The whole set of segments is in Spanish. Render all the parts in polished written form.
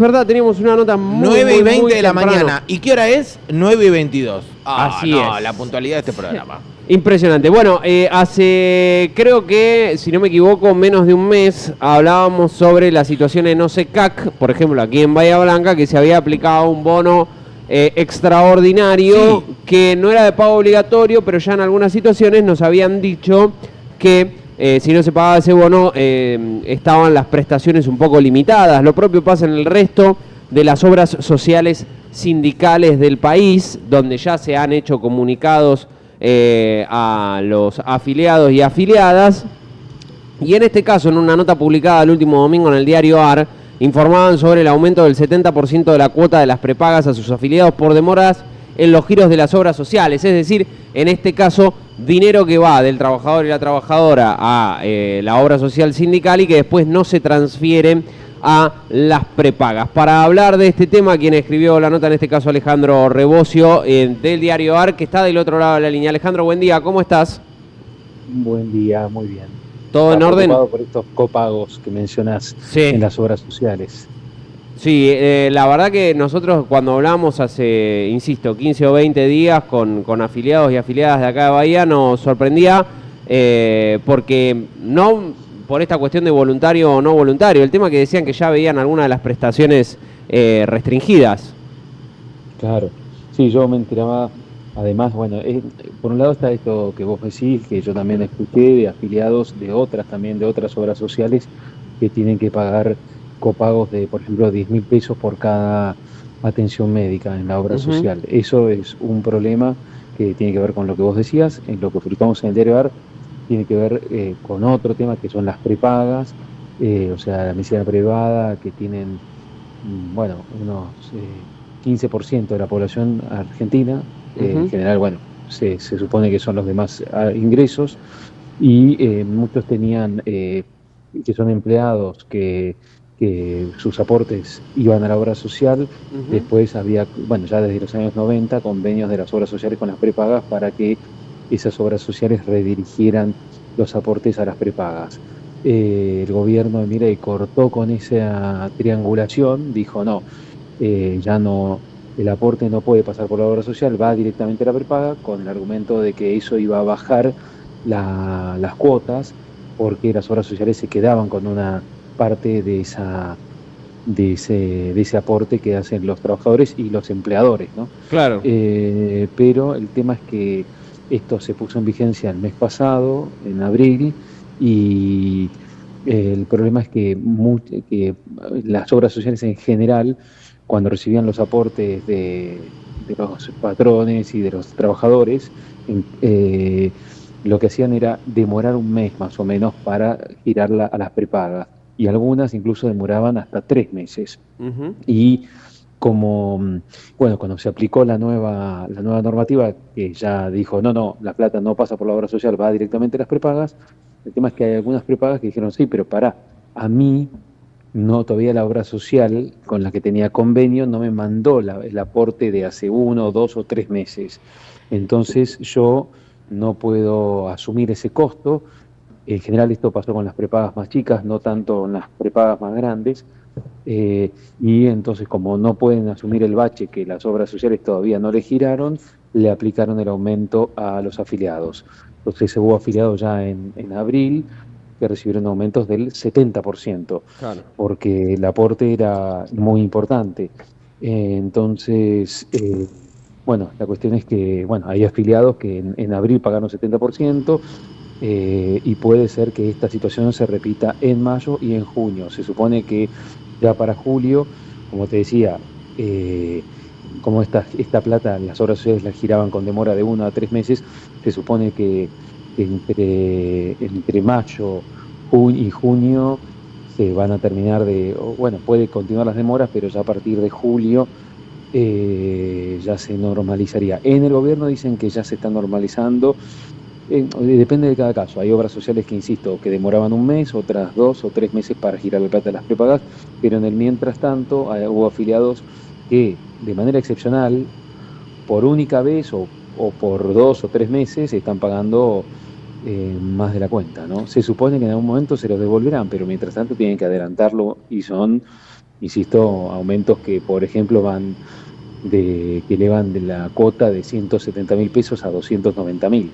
verdad, teníamos una nota muy 9:20 de la temprano. mañana. ¿Y qué hora es? 9:22. Así es. La puntualidad de este programa. Impresionante. Bueno, hace, creo que, si no me equivoco, menos de un mes, hablábamos sobre la situación en OSECAC, por ejemplo, aquí en Bahía Blanca, que se había aplicado un bono extraordinario, Sí. que no era de pago obligatorio, pero ya en algunas situaciones nos habían dicho que si no se pagaba ese bono, estaban las prestaciones un poco limitadas. Lo propio pasa en el resto de las obras sociales sindicales del país, donde ya se han hecho comunicados a los afiliados y afiliadas. Y en este caso, en una nota publicada el último domingo en el diario AR, informaban sobre el aumento del 70% de la cuota de las prepagas a sus afiliados por demoras en los giros de las obras sociales. Es decir, en este caso, dinero que va del trabajador y la trabajadora a la obra social sindical y que después no se transfieren a las prepagas. Para hablar de este tema, quien escribió la nota, en este caso Alejandro Rebocio, del diario AR, que está del otro lado de la línea. Alejandro, buen día, ¿cómo estás? Buen día, muy bien. ¿Todo en orden? Preocupado por estos copagos que mencionás en las obras sociales. Sí, la verdad que nosotros cuando hablamos hace, insisto, 15 o 20 días con afiliados y afiliadas de acá de Bahía, nos sorprendía porque no por esta cuestión de voluntario o no voluntario, el tema que decían que ya veían algunas de las prestaciones restringidas. Claro, sí, yo me enteraba, además, bueno, por un lado está esto que vos decís, que yo también escuché de afiliados de otras obras sociales que tienen que pagar copagos de, por ejemplo, 10.000 pesos por cada atención médica en la obra social. Eso es un problema que tiene que ver con lo que vos decías, en lo que publicamos en el diario AR, tiene que ver con otro tema que son las prepagas, o sea, la medicina privada, que tienen, bueno, unos 15% de la población argentina, en general, bueno, se supone que son los demás ingresos, y muchos tenían, que son empleados que sus aportes iban a la obra social. Después había, bueno, ya desde los años 90, convenios de las obras sociales con las prepagas para que esas obras sociales redirigieran los aportes a las prepagas. El gobierno de Milei cortó con esa triangulación, dijo no, ya no, el aporte no puede pasar por la obra social, va directamente a la prepaga, con el argumento de que eso iba a bajar las cuotas, porque las obras sociales se quedaban con una parte de ese aporte que hacen los trabajadores y los empleadores, ¿no? Claro. Pero el tema es que esto se puso en vigencia el mes pasado, en abril, y el problema es que las obras sociales en general, cuando recibían los aportes de los patrones y de los trabajadores, lo que hacían era demorar un mes más o menos para girarla a las prepagas, y algunas incluso demoraban hasta 3 meses. Y como, bueno, cuando se aplicó la nueva normativa, que ya dijo, no, la plata no pasa por la obra social, va directamente a las prepagas, el tema es que hay algunas prepagas que dijeron, sí, pero pará, a mí no, todavía la obra social con la que tenía convenio no me mandó el aporte de hace 1, 2 o 3 meses. Entonces yo no puedo asumir ese costo. En general esto pasó con las prepagas más chicas, no tanto con las prepagas más grandes. Y entonces, como no pueden asumir el bache que las obras sociales todavía no le giraron, le aplicaron el aumento a los afiliados. Entonces hubo afiliados ya en abril que recibieron aumentos del 70%, claro, porque el aporte era muy importante. Entonces, bueno, la cuestión es que, bueno, hay afiliados que en abril pagaron 70%, y puede ser que esta situación se repita en mayo y en junio. Se supone que ya para julio, como te decía, como esta plata, las obras sociales la giraban con demora de 1 a 3 meses, se supone que entre mayo y junio se van a terminar bueno, puede continuar las demoras, pero ya a partir de julio ya se normalizaría. En el gobierno dicen que ya se está normalizando. Depende de cada caso. Hay obras sociales que, insisto, que demoraban un mes, otras 2 o 3 meses para girar la plata de las prepagas, pero en el mientras tanto hubo afiliados que de manera excepcional, por única vez o por 2 o 3 meses, están pagando más de la cuenta, ¿no? Se supone que en algún momento se los devolverán, pero mientras tanto tienen que adelantarlo, y son insisto, aumentos que, por ejemplo, que elevan de la cuota de 170.000 pesos a 290.000.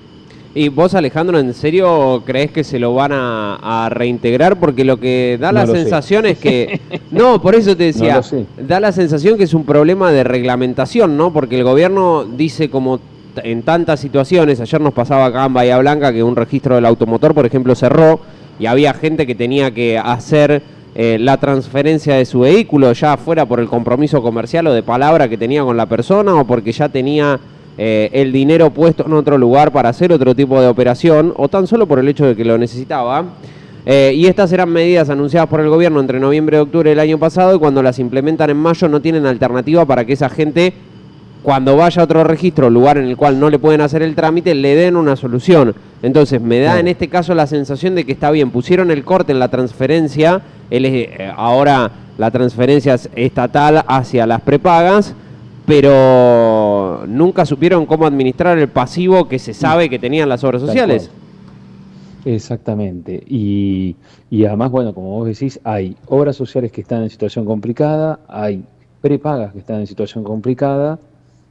¿Y vos, Alejandro, en serio creés que se lo van a reintegrar? Porque lo que da No la lo sé. sensación es que... No, por eso te No decía, lo sé. da la sensación que es un problema de reglamentación, ¿no? Porque el gobierno dice como en tantas situaciones, ayer nos pasaba acá en Bahía Blanca que un registro del automotor, por ejemplo, cerró y había gente que tenía que hacer la transferencia de su vehículo, ya fuera por el compromiso comercial o de palabra que tenía con la persona o porque ya tenía... el dinero puesto en otro lugar para hacer otro tipo de operación, o tan solo por el hecho de que lo necesitaba. Y estas eran medidas anunciadas por el gobierno entre noviembre y octubre del año pasado, y cuando las implementan en mayo no tienen alternativa para que esa gente, cuando vaya a otro registro, lugar en el cual no le pueden hacer el trámite, le den una solución. Entonces me da en este caso la sensación de que está bien, pusieron el corte en la transferencia, ahora la transferencia es estatal hacia las prepagas, pero nunca supieron cómo administrar el pasivo que se sabe que tenían las obras sociales. Exactamente. Y además, bueno, como vos decís, hay obras sociales que están en situación complicada, hay prepagas que están en situación complicada,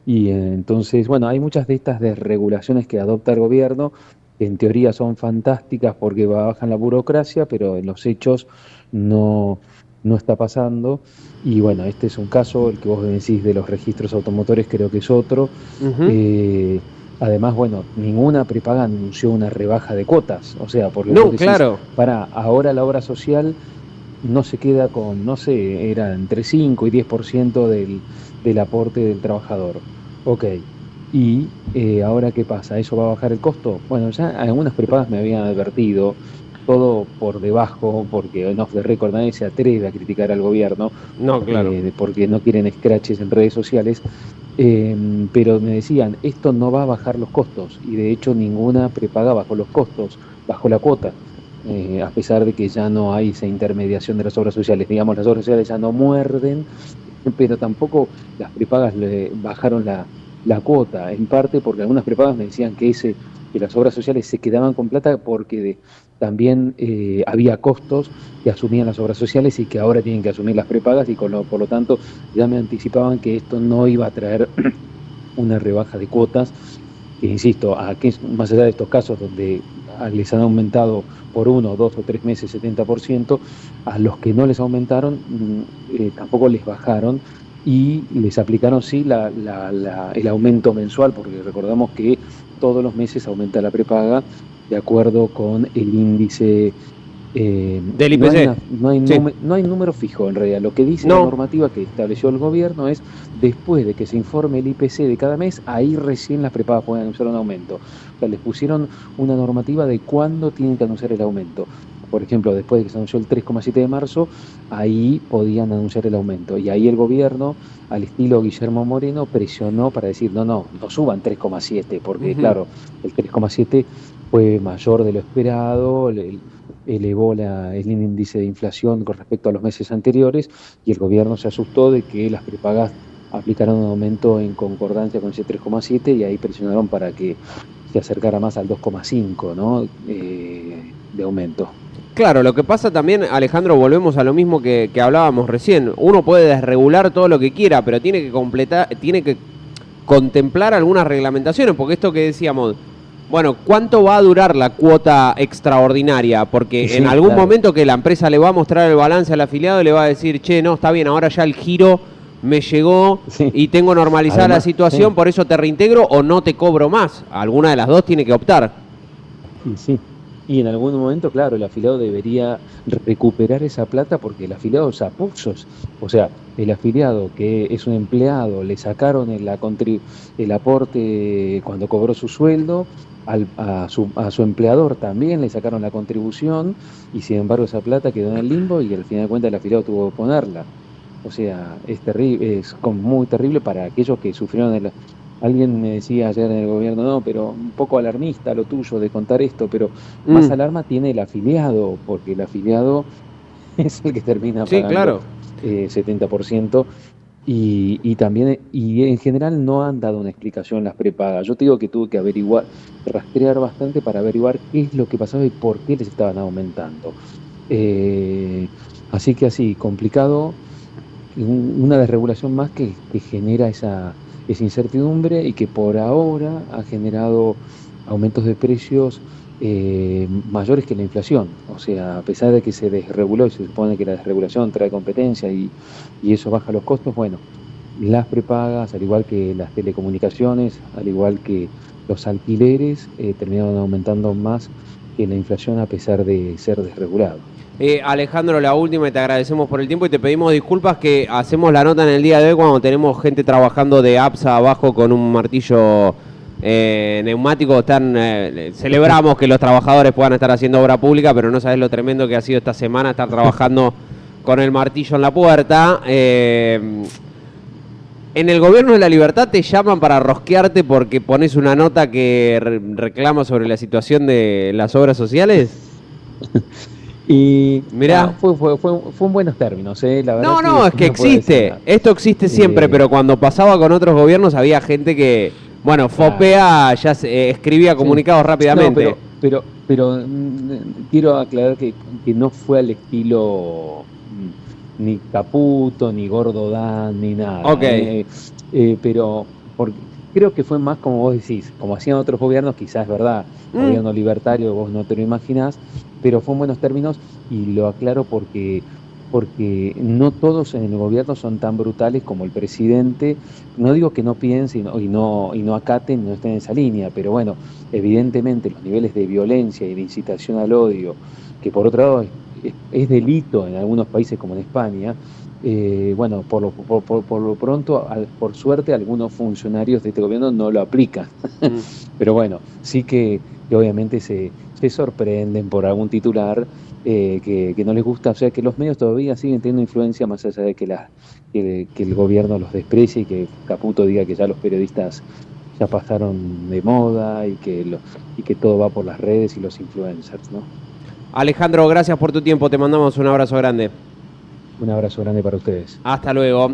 y entonces, bueno, hay muchas de estas desregulaciones que adopta el gobierno, que en teoría son fantásticas porque bajan la burocracia, pero en los hechos no está pasando. Y bueno, este es un caso, el que vos decís de los registros automotores creo que es otro. Además, bueno, ninguna prepaga anunció una rebaja de cuotas, o sea, porque No, vos decís, claro. ahora la obra social no se queda con, no sé, era entre 5 y 10% del aporte del trabajador. Ok, y ahora ¿qué pasa? ¿Eso va a bajar el costo? Bueno, ya algunas prepagas me habían advertido, todo por debajo, porque off the record nadie se atreve a criticar al gobierno, No, claro. porque no quieren scratches en redes sociales, pero me decían, esto no va a bajar los costos, y de hecho ninguna prepaga bajó los costos, bajó la cuota, a pesar de que ya no hay esa intermediación de las obras sociales. Digamos, las obras sociales ya no muerden, pero tampoco las prepagas le bajaron la cuota, en parte porque algunas prepagas me decían que las obras sociales se quedaban con plata porque también había costos que asumían las obras sociales y que ahora tienen que asumir las prepagas, y por lo tanto ya me anticipaban que esto no iba a traer una rebaja de cuotas, que insisto, más allá de estos casos donde les han aumentado por 1, 2 o 3 meses 70%, a los que no les aumentaron tampoco les bajaron, y les aplicaron sí el aumento mensual, porque recordamos que todos los meses aumenta la prepaga de acuerdo con el índice del IPC. No hay número fijo en realidad. Lo que dice la normativa que estableció el gobierno es, después de que se informe el IPC de cada mes, ahí recién las prepagas pueden anunciar un aumento. O sea, les pusieron una normativa de cuándo tienen que anunciar el aumento. Por ejemplo, después de que se anunció el 3,7 de marzo, ahí podían anunciar el aumento. Y ahí el gobierno, al estilo Guillermo Moreno, presionó para decir, no suban 3,7, porque claro, el 3,7 fue mayor de lo esperado, elevó el índice de inflación con respecto a los meses anteriores, y el gobierno se asustó de que las prepagas aplicaron un aumento en concordancia con ese 3,7, y ahí presionaron para que se acercara más al 2,5, ¿no? De aumento. Claro, lo que pasa también, Alejandro, volvemos a lo mismo que hablábamos recién. Uno puede desregular todo lo que quiera, pero tiene que contemplar algunas reglamentaciones, porque esto que decíamos, bueno, ¿cuánto va a durar la cuota extraordinaria? Porque Sí, en algún claro. momento que la empresa le va a mostrar el balance al afiliado y le va a decir, che, no, está bien, ahora ya el giro me llegó y tengo normalizada Además, la situación, por eso te reintegro o no te cobro más. Alguna de las dos tiene que optar. Sí. Y en algún momento, claro, el afiliado debería recuperar esa plata, porque el afiliado es apuzos. O sea, el afiliado que es un empleado, le sacaron el aporte cuando cobró su sueldo, a su empleador también le sacaron la contribución, y sin embargo esa plata quedó en el limbo, y al final de cuentas el afiliado tuvo que ponerla. O sea, es terrible, muy terrible para aquellos que sufrieron Alguien me decía ayer en el gobierno, no, pero un poco alarmista lo tuyo de contar esto, pero más alarma tiene el afiliado, porque el afiliado es el que termina pagando claro. 70%, y también, y en general no han dado una explicación las prepagas. Yo te digo que tuve que rastrear bastante para averiguar qué es lo que pasaba y por qué les estaban aumentando. Así que complicado. una desregulación más que genera esa incertidumbre y que por ahora ha generado aumentos de precios mayores que la inflación. O sea, a pesar de que se desreguló y se supone que la desregulación trae competencia y eso baja los costos, bueno, las prepagas, al igual que las telecomunicaciones, al igual que los alquileres, terminaron aumentando más que la inflación a pesar de ser desregulado. Alejandro, la última, y te agradecemos por el tiempo y te pedimos disculpas que hacemos la nota en el día de hoy cuando tenemos gente trabajando de APSA abajo con un martillo neumático. Celebramos que los trabajadores puedan estar haciendo obra pública, pero no sabes lo tremendo que ha sido esta semana estar trabajando con el martillo en la puerta. En el Gobierno de la Libertad te llaman para rosquearte porque pones una nota que reclama sobre la situación de las obras sociales. Y mirá, fue en buenos términos, la verdad. Es que existe, esto existe siempre, pero cuando pasaba con otros gobiernos había gente que, Fopea ya escribía comunicados rápidamente. No, pero quiero aclarar que no fue al estilo ni Caputo, ni Gordo Dan, ni nada. Ok. Pero creo que fue más como vos decís, como hacían otros gobiernos, quizás es verdad, gobierno libertario, vos no te lo imaginás, pero fue en buenos términos y lo aclaro porque no todos en el gobierno son tan brutales como el presidente. No digo que no piensen y no acaten, no estén en esa línea, pero bueno, evidentemente los niveles de violencia y de incitación al odio, que por otro lado es delito en algunos países como en España, por lo pronto, por suerte, algunos funcionarios de este gobierno no lo aplican. Pero bueno, sí que obviamente se sorprenden por algún titular que no les gusta. O sea, que los medios todavía siguen teniendo influencia, más allá de que el gobierno los desprecie y que Caputo diga que ya los periodistas ya pasaron de moda y que todo va por las redes y los influencers, ¿no? Alejandro, gracias por tu tiempo, te mandamos un abrazo grande. Un abrazo grande para ustedes. Hasta luego.